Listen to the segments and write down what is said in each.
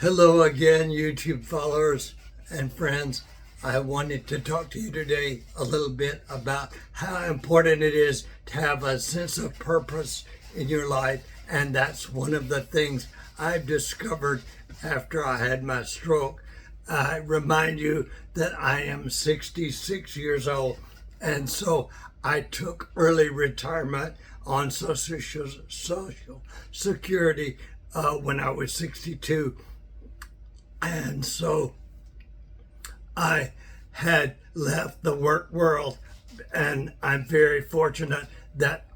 Hello again, YouTube followers and friends. I wanted to talk to you today a little bit about how important it is to have a sense of purpose in your life. And that's one of the things I've discovered after I had my stroke. I remind you that I am 66 years old. And so I took early retirement on Social Security when I was 62. And so I had left the work world, and I'm very fortunate that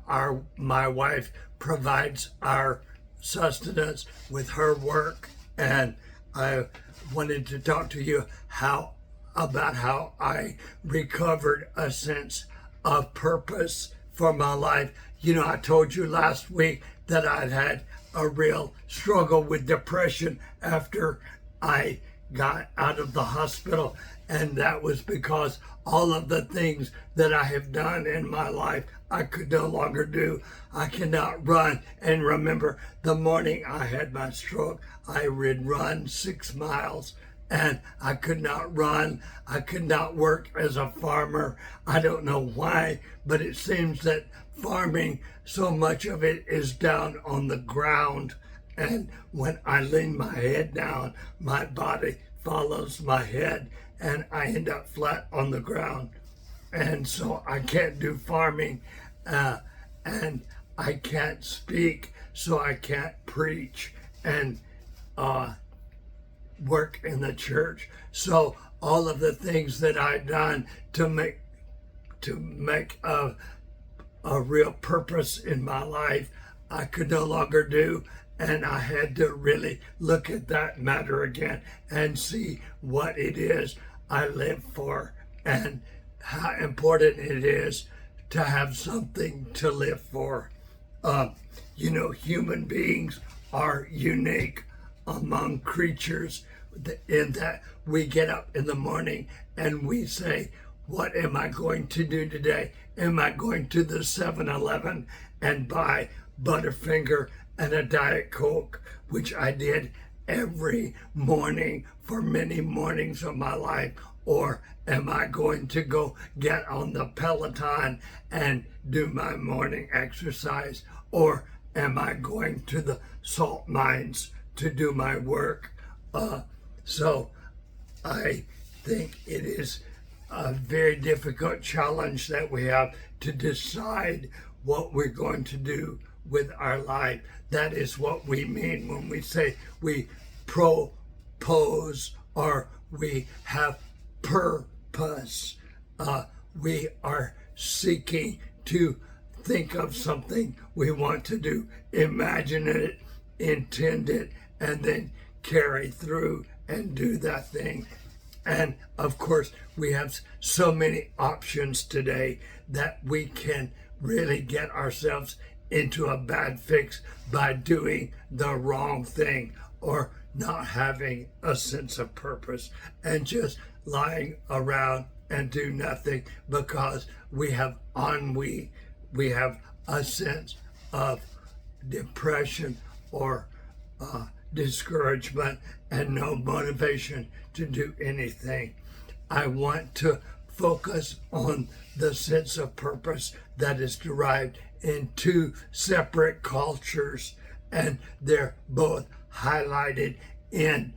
my wife provides our sustenance with her work. And I wanted to talk to you about how I recovered a sense of purpose for my life. You know, I told you last week that I'd had a real struggle with depression after I got out of the hospital, and that was because all of the things that I have done in my life I could no longer do. I cannot run. And remember, the morning I had my stroke, I would run 6 miles, and I could not run. I could not work as a farmer. I don't know why, but it seems that farming, so much of it is down on the ground. And when I lean my head down, my body follows my head, and I end up flat on the ground. And so I can't do farming, and I can't speak, so I can't preach and work in the church. So all of the things that I've done to make a real purpose in my life, I could no longer do. And I had to really look at that matter again and see what it is I live for and how important it is to have something to live for. You know, human beings are unique among creatures in that we get up in the morning and we say, what am I going to do today? Am I going to the 7-Eleven and buy Butterfinger and a Diet Coke, which I did every morning for many mornings of my life? Or am I going to go get on the Peloton and do my morning exercise? Or am I going to the salt mines to do my work? So I think it is a very difficult challenge that we have to decide what we're going to do with our life. That is what we mean when we say we propose or we have purpose. We are seeking to think of something we want to do, imagine it, intend it, and then carry through and do that thing. And of course, we have so many options today that we can really get ourselves into a bad fix by doing the wrong thing or not having a sense of purpose and just lying around and do nothing because we have ennui. We have a sense of depression or discouragement and no motivation to do anything. I want to focus on the sense of purpose that is derived in two separate cultures, and they're both highlighted in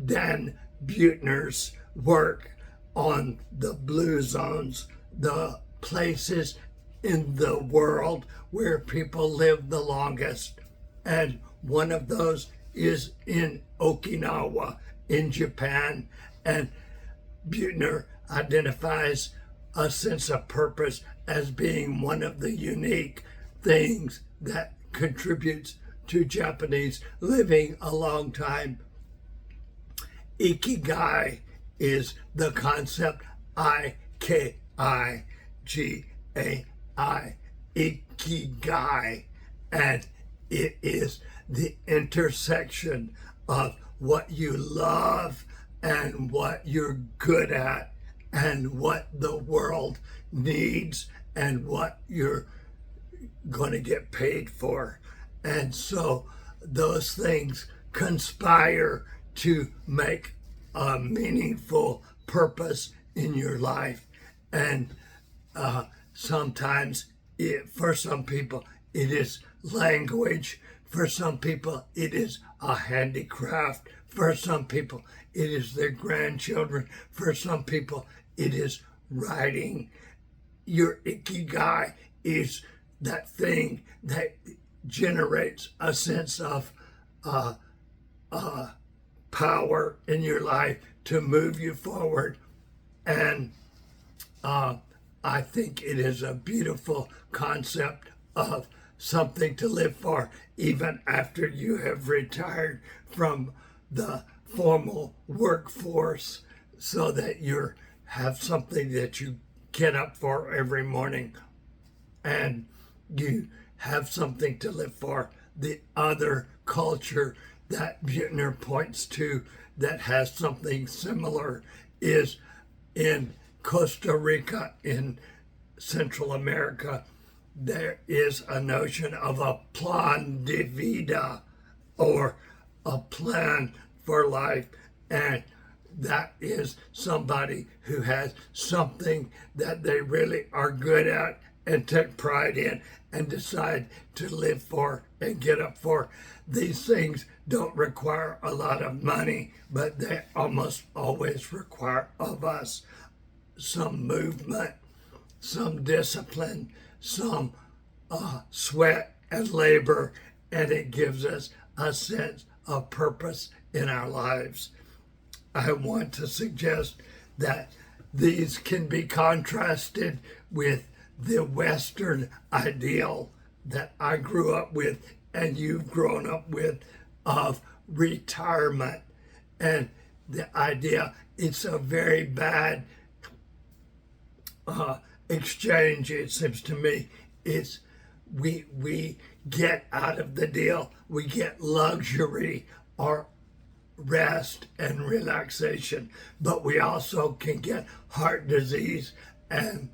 Dan Buettner's work on the blue zones, the places in the world where people live the longest. And one of those is in Okinawa in Japan. And Buettner identifies a sense of purpose as being one of the unique things that contributes to Japanese living a long time. Ikigai is the concept, I-K-I-G-A-I, Ikigai, and it is the intersection of what you love and what you're good at and what the world needs and what you're going to get paid for. And so those things conspire to make a meaningful purpose in your life. And sometimes for some people it is language, for some people it is a handicraft, for some people it is their grandchildren, for some people it is writing. Your ikigai is that thing that generates a sense of power in your life to move you forward. And I think it is a beautiful concept of something to live for, even after you have retired from the formal workforce, so that you have something that you get up for every morning and you have something to live for. The other culture that Buettner points to that has something similar is in Costa Rica in Central America. There is a notion of a plan de vida, or a plan for life, and that is somebody who has something that they really are good at and take pride in and decide to live for and get up for. These things don't require a lot of money, but they almost always require of us some movement, some discipline, some sweat and labor, and it gives us a sense of purpose in our lives. I want to suggest that these can be contrasted with the Western ideal that I grew up with and you've grown up with of retirement. And the idea, it's a very bad exchange, it seems to me. It's we get out of the deal, we get luxury or rest and relaxation, but we also can get heart disease and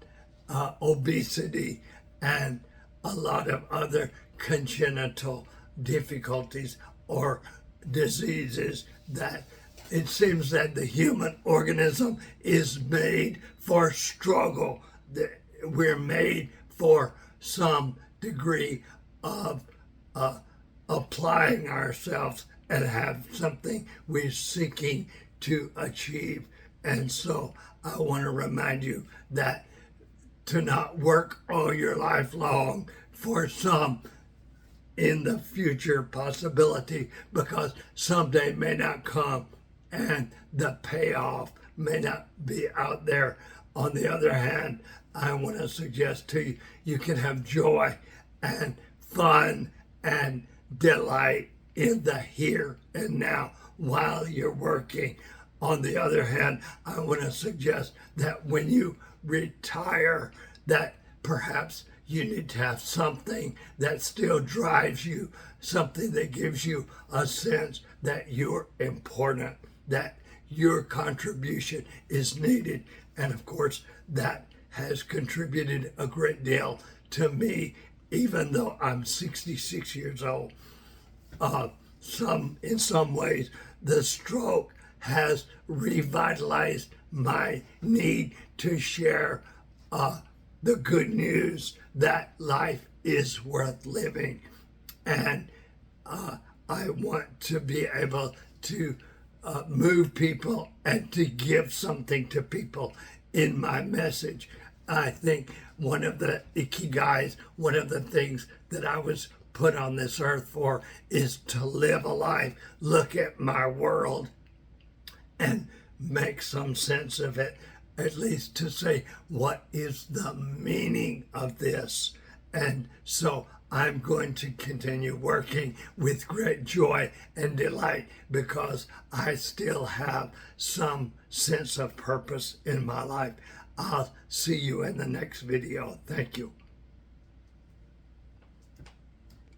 obesity and a lot of other congenital difficulties or diseases that it seems that the human organism is made for struggle. We're made for some degree of applying ourselves and have something we're seeking to achieve. And so I want to remind you that to not work all your life long for some in the future possibility, because someday may not come and the payoff may not be out there. On the other hand, I want to suggest to you, you can have joy and fun and delight in the here and now while you're working. On the other hand, I want to suggest that when you retire, that perhaps you need to have something that still drives you, something that gives you a sense that you're important, that your contribution is needed. And of course, that has contributed a great deal to me, even though I'm 66 years old. In some ways, the stroke has revitalized my need to share the good news that life is worth living. And I want to be able to move people and to give something to people in my message. I think one of the ikigais, one of the things that I was put on this earth for, is to live a life, look at my world, and make some sense of it, at least to say, what is the meaning of this? And so I'm going to continue working with great joy and delight because I still have some sense of purpose in my life. I'll see you in the next video. Thank you.